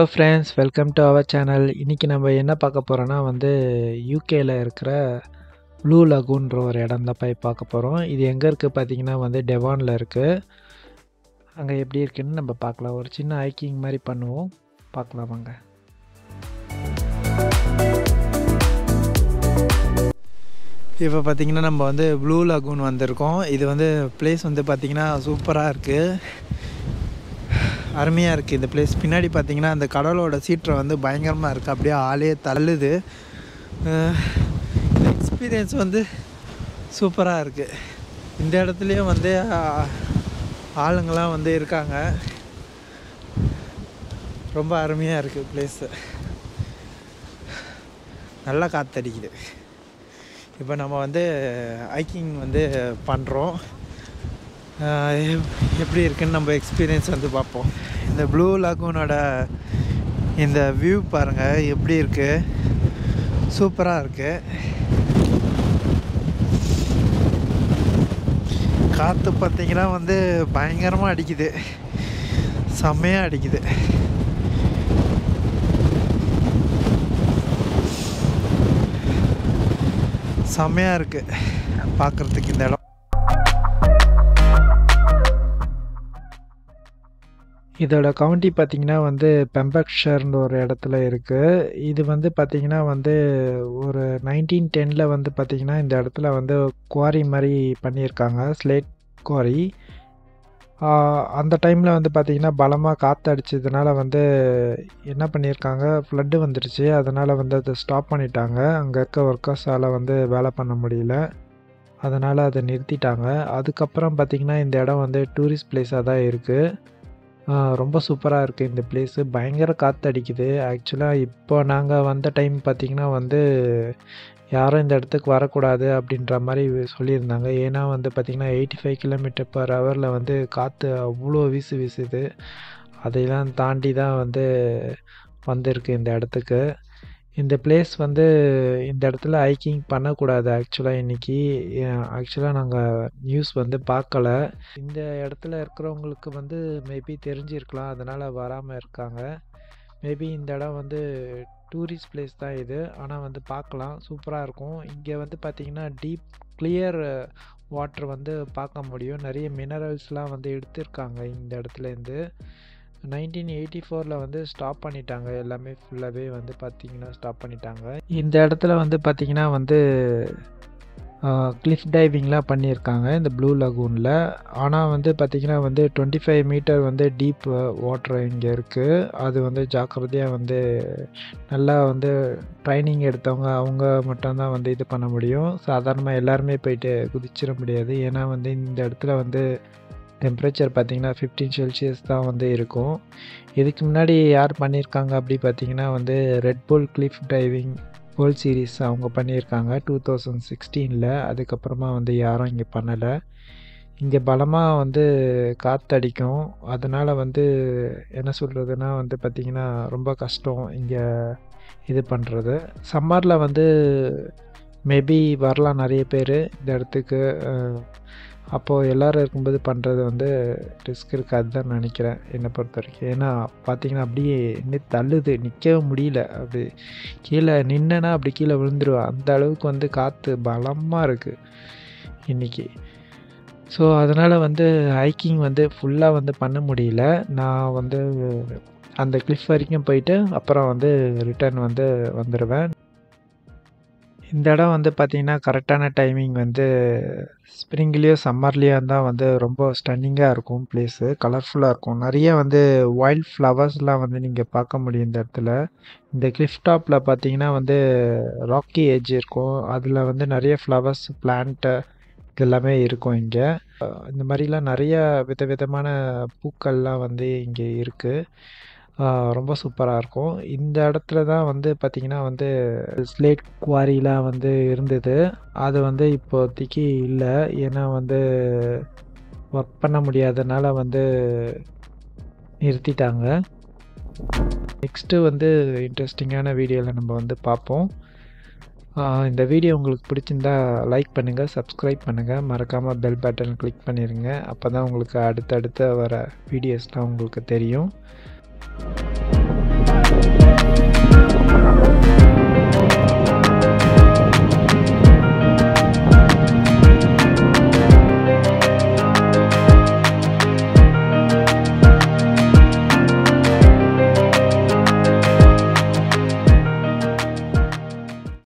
Hello friends, welcome to our channel. இன்றைக்கி நம்ம என்ன பார்க்க போகிறோன்னா யூகேயில் இருக்கிற ப்ளூ லகூன்ற ஒரு இடம் தான் போய் பார்க்க போகிறோம். இது எங்கே இருக்குது பார்த்தீங்கன்னா டெவானில் இருக்குது. அங்கே எப்படி இருக்குன்னு நம்ம பார்க்கலாம். ஒரு சின்ன ஹைக்கிங் மாதிரி பண்ணுவோம், பார்க்கலாம் வாங்க. இப்போ பார்த்திங்கன்னா நம்ம ப்ளூ லகூன் வந்திருக்கோம். இது பிளேஸ் பார்த்திங்கன்னா சூப்பராக இருக்குது, அருமையாக இருக்குது இந்த பிளேஸ். பின்னாடி பார்த்திங்கன்னா அந்த கடலோட சீற்றம் பயங்கரமாக இருக்குது, அப்படியே ஆளே தள்ளுது. இந்த எக்ஸ்பீரியன்ஸ் சூப்பராக இருக்குது. இந்த இடத்துலையும் ஆளுங்கள்லாம் இருக்காங்க. ரொம்ப அருமையாக இருக்குது பிளேஸு, நல்லா காற்றடிக்குது. இப்போ நம்ம ஹைக்கிங் பண்ணுறோம். எப்படி இருக்குன்னு நம்ம எக்ஸ்பீரியன்ஸ் பார்ப்போம். இந்த ப்ளூ லகூனோட இந்த வியூ பாருங்கள், எப்படி இருக்குது, சூப்பராக இருக்குது. காற்று பார்த்திங்கன்னா பயங்கரமாக அடிக்குது, செம்மையாக அடிக்குது. செம்மையாக இருக்குது பார்க்குறதுக்கு இந்த இடம். இதோட கவுண்டி பார்த்திங்கன்னா பெம்பர்க்ஷர்ன்ற ஒரு இடத்துல இருக்குது. இது பார்த்திங்கன்னா ஒரு 1910 பார்த்திங்கன்னா இந்த இடத்துல குவாரி மாதிரி பண்ணியிருக்காங்க, ஸ்லேட் குவாரி. அந்த டைமில் பார்த்திங்கன்னா பலமாக காற்று அடிச்சதுனால என்ன பண்ணியிருக்காங்க, ஃப்ளட்டு வந்துடுச்சு. அதனால் அதை ஸ்டாப் பண்ணிட்டாங்க. அங்கே இருக்க ஒர்க்கர்ஸால் வேலை பண்ண முடியல, அதனால் அதை நிறுத்திட்டாங்க. அதுக்கப்புறம் பார்த்திங்கன்னா இந்த இடம் டூரிஸ்ட் பிளேஸாக தான் இருக்குது. ரொம்ப சூப்பராக இருக்குது இந்த பிளேஸு. பயங்கர காற்று அடிக்குது. ஆக்சுவலாக இப்போ நாங்கள் வந்த டைம் பார்த்திங்கன்னா யாரும் இந்த இடத்துக்கு வரக்கூடாது அப்படின்ற மாதிரி சொல்லியிருந்தாங்க. ஏன்னா பார்த்திங்கன்னா 85 km/h காற்று அவ்வளோ வீசுது. அதையெல்லாம் தாண்டி தான் வந்திருக்கு இந்த இடத்துக்கு. இந்த பிளேஸ் இந்த இடத்துல ஹைக்கிங் பண்ணக்கூடாது ஆக்சுவலாக. இன்றைக்கி ஆக்சுவலாக நாங்கள் நியூஸ் பார்க்கல. இந்த இடத்துல இருக்கிறவங்களுக்கு மேபி தெரிஞ்சிருக்கலாம், அதனால் வராமல் இருக்காங்க. மேபி இந்த இடம் டூரிஸ்ட் பிளேஸ் தான் இது, ஆனால் பார்க்கலாம், சூப்பராக இருக்கும். இங்கே பார்த்திங்கன்னா டீப் கிளியர் வாட்டர் பார்க்க முடியும். நிறைய மினரல்ஸ்லாம் எடுத்திருக்காங்க இந்த இடத்துலேருந்து. 1984 ஸ்டாப் பண்ணிட்டாங்க, எல்லாமே ஃபுல்லாகவே பார்த்திங்கன்னா ஸ்டாப் பண்ணிட்டாங்க. இந்த இடத்துல பார்த்திங்கன்னா கிளிஃப் டைவிங்லாம் பண்ணியிருக்காங்க இந்த ப்ளூ லகூனில். ஆனால் பார்த்திங்கன்னா 25 மீட்டர் டீப் வாட்டர் இங்கே இருக்குது. அது ஜாக்கிரதையாக நல்லா ட்ரைனிங் எடுத்தவங்க அவங்க மட்டும்தான் இது பண்ண முடியும். சாதாரணமாக எல்லாருமே போயிட்டு குதிச்சிட முடியாது. ஏன்னா இந்த இடத்துல டெம்பரேச்சர் பார்த்திங்கன்னா 15 Celsius தான் இருக்கும். இதுக்கு முன்னாடி யார் பண்ணியிருக்காங்க அப்படி பார்த்திங்கன்னா ரெட் புல் கிளிஃப் டைவிங் வேர்ல்ட் சீரீஸ் அவங்க பண்ணியிருக்காங்க 2016. அதுக்கப்புறமா யாரும் இங்கே பண்ணலை. இங்கே பலமாக காற்றடிக்கும். அதனால் என்ன சொல்கிறதுனா பார்த்திங்கன்னா ரொம்ப கஷ்டம் இங்கே இது பண்ணுறது. சம்மரில் மேபி வரலாம் நிறைய பேர் இந்த இடத்துக்கு. அப்போது எல்லோரும் இருக்கும்போது பண்ணுறது ரிஸ்க் இருக்காது தான் நினைக்கிறேன் என்னை பொறுத்த வரைக்கும். ஏன்னா பார்த்திங்கன்னா அப்படியே இன்னும் தள்ளுது, நிற்கவே முடியல. அப்படி கீழே நின்னேன்னா அப்படி கீழே விழுந்துருவேன், அந்த அளவுக்கு காற்று பலமாக இருக்குது இன்றைக்கி. ஸோ அதனால் ஹைக்கிங் ஃபுல்லாக பண்ண முடியல. நான் அந்த கிளிஃப் வரைக்கும் போயிட்டு அப்புறம் ரிட்டர்ன் வந்துடுவேன். இந்த இடம் பார்த்திங்கன்னா கரெக்டான டைமிங் ஸ்ப்ரிங்லேயோ சம்மர்லேயோ தான் ரொம்ப ஸ்டன்னிங்காக இருக்கும் பிளேஸு, கலர்ஃபுல்லாக இருக்கும். நிறைய வைல்ட் ஃப்ளவர்ஸ்லாம் நீங்கள் பார்க்க முடியும் இந்த இடத்துல. இந்த கிளிஃப் டாப்பில் பார்த்திங்கன்னா ராக்கி ஏஜ் இருக்கும், அதில் நிறைய ஃப்ளவர்ஸ் பிளான்ட்டு எல்லாமே இருக்கும் இங்கே. இந்த மாதிரிலாம் நிறைய விதவிதமான பூக்கள்லாம் இங்கே இருக்குது. ரொம்ப சூப்பராக இருக்கும். இந்த இடத்துல தான் பார்த்திங்கன்னா ஸ்லேட் குவாரிலாம் இருந்தது. அது இப்போதைக்கு இல்லை, ஏன்னா ஒர்க் பண்ண முடியாதனால நிறுத்திட்டாங்க. நெக்ஸ்ட்டு இன்ட்ரெஸ்டிங்கான வீடியோவில் நம்ம பார்ப்போம். இந்த வீடியோ உங்களுக்கு பிடிச்சிருந்தா லைக் பண்ணுங்கள், சப்ஸ்கிரைப் பண்ணுங்கள், மறக்காமல் பெல் பட்டன் கிளிக் பண்ணிடுங்க. அப்போ தான் உங்களுக்கு அடுத்தடுத்த வர வீடியோஸ்லாம் உங்களுக்கு தெரியும்.